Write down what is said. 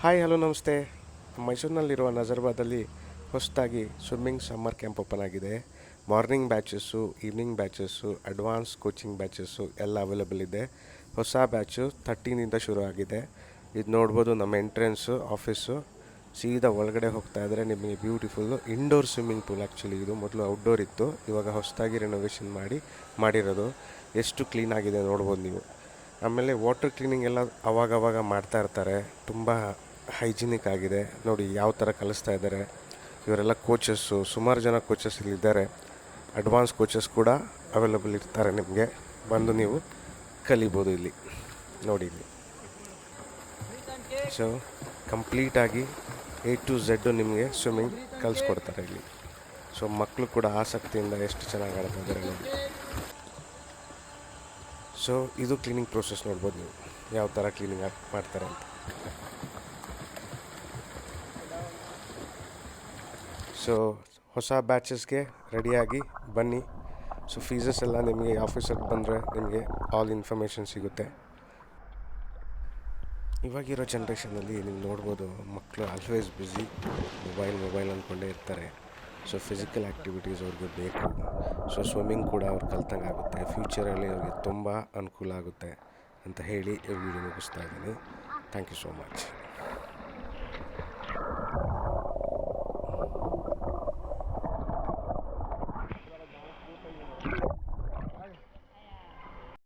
Hi hello ನಮಸ್ತೆ. ಮೈಸೂರಿನಲ್ಲಿರುವ ನಜರ್ಬಾದಲ್ಲಿ ಹೊಸದಾಗಿ swimming summer camp open ಆಗಿದೆ. ಮಾರ್ನಿಂಗ್ ಬ್ಯಾಚಸ್ಸು, ಈವ್ನಿಂಗ್ ಬ್ಯಾಚಸ್ಸು, ಅಡ್ವಾನ್ಸ್ ಕೋಚಿಂಗ್ ಬ್ಯಾಚಸ್ಸು ಎಲ್ಲ ಅವೈಲೇಬಲ್ ಇದೆ. ಹೊಸ ಬ್ಯಾಚು 13ಇಂದ ಶುರು ಆಗಿದೆ. ಇದು ನೋಡ್ಬೋದು ನಮ್ಮ ಎಂಟ್ರೆನ್ಸು ಆಫೀಸು. ಸೀದಾ ಒಳಗಡೆ ಹೋಗ್ತಾ ಇದ್ದರೆ ನಿಮಗೆ beautiful indoor swimming pool. Actually ಇದು ಮೊದಲು ಔಟ್ಡೋರ್ ಇತ್ತು, ಇವಾಗ ಹೊಸದಾಗಿ ರೆನೋವೇಷನ್ ಮಾಡಿರೋದು. ಎಷ್ಟು ಕ್ಲೀನ್ ಆಗಿದೆ ನೋಡ್ಬೋದು ನೀವು. ಆಮೇಲೆ ವಾಟರ್ ಕ್ಲೀನಿಂಗ್ ಎಲ್ಲ ಅವಾಗವಾಗ ಮಾಡ್ತಾ ಇರ್ತಾರೆ. ತುಂಬ ಹೈಜಿನಿಕ್ ಆಗಿದೆ ನೋಡಿ ಯಾವ ಥರ ಕಲಿಸ್ತಾ ಇದ್ದಾರೆ. ಇವರೆಲ್ಲ ಕೋಚಸ್ಸು, ಸುಮಾರು ಜನ ಕೋಚಸ್ ಇಲ್ಲಿದ್ದಾರೆ. ಅಡ್ವಾನ್ಸ್ ಕೋಚಸ್ ಕೂಡ ಅವೈಲೇಬಲ್ ಇರ್ತಾರೆ. ನಿಮಗೆ ಬಂದು ನೀವು ಕಲಿಬೋದು ಇಲ್ಲಿ ನೋಡಿ. ಇಲ್ಲಿ ಸೊ ಕಂಪ್ಲೀಟಾಗಿ A to Z ನಿಮಗೆ ಸ್ವಿಮ್ಮಿಂಗ್ ಕಲಿಸ್ಕೊಡ್ತಾರೆ ಇಲ್ಲಿ. ಸೊ ಮಕ್ಕಳು ಕೂಡ ಆಸಕ್ತಿಯಿಂದ ಎಷ್ಟು ಚೆನ್ನಾಗಿ ಆಡ್ತಾ ಇದ್ದಾರೆ ನೋಡಿ. ಸೊ ಇದು ಕ್ಲೀನಿಂಗ್ ಪ್ರೋಸೆಸ್ ನೋಡ್ಬೋದು ನೀವು ಯಾವ ಥರ ಕ್ಲೀನಿಂಗ್ ಮಾಡ್ತಾರೆ ಅಂತ. ಸೊ ಹೊಸ ಬ್ಯಾಚಸ್ಗೆ ರೆಡಿಯಾಗಿ ಬನ್ನಿ. ಸೊ ಫೀಸಸ್ ಎಲ್ಲ ನಿಮಗೆ ಆಫೀಸಿಗೆ ಬಂದರೆ ನಿಮಗೆ ಆಲ್ ಇನ್ಫಾರ್ಮೇಷನ್ ಸಿಗುತ್ತೆ. ಇವಾಗಿರೋ ಜನ್ರೇಷನಲ್ಲಿ ನೀವು ನೋಡ್ಬೋದು, ಮಕ್ಕಳು ಆಲ್ವೇಸ್ ಬ್ಯುಸಿ, ಮೊಬೈಲ್ ಅಂದ್ಕೊಂಡೇ ಇರ್ತಾರೆ. ಸೊ ಫಿಸಿಕಲ್ ಆ್ಯಕ್ಟಿವಿಟೀಸ್ ಅವ್ರಿಗೆ ಬೇಕು. ಸೊ ಸ್ವಿಮ್ಮಿಂಗ್ ಕೂಡ ಅವ್ರು ಕಲ್ತಂಗೆ ಆಗುತ್ತೆ. ಫ್ಯೂಚರಲ್ಲಿ ಅವ್ರಿಗೆ ತುಂಬ ಅನುಕೂಲ ಆಗುತ್ತೆ ಅಂತ ಹೇಳಿ ಈ ವಿಡಿಯೋ ಮುಗಿಸ್ತಾ ಇದ್ದೀನಿ. Thank you so much.